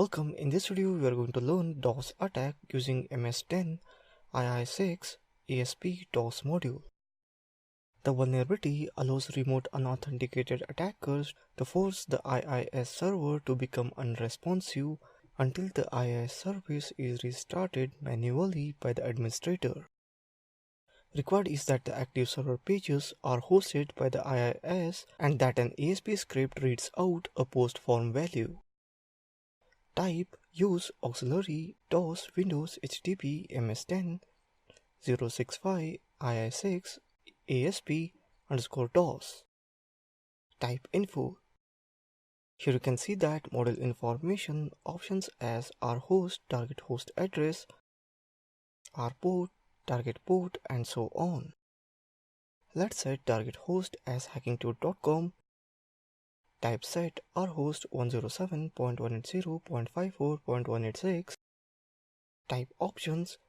Welcome, in this video we are going to learn DOS attack using MS-10 II6 ASP-DOS module. The vulnerability allows remote unauthenticated attackers to force the IIS server to become unresponsive until the IIS service is restarted manually by the administrator. Required is that the active server pages are hosted by the IIS and that an ASP script reads out a post form value. Type use auxiliary DOS Windows HTTP MS-10 065 II6 ASP_DOS. Type info. Here you can see that model information options as our host, target host address, our port, target port, and so on. Let's set target host as hacking2.com. Type set our host 107.180.54.186. Type options.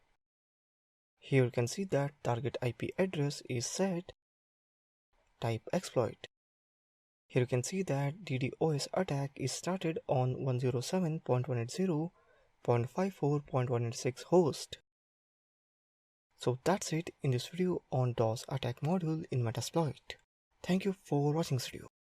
Here you can see that target IP address is set. Type exploit. Here you can see that DDoS attack is started on 107.180.54.186 host. So that's it in this video on DOS attack module in Metasploit. Thank you for watching this video.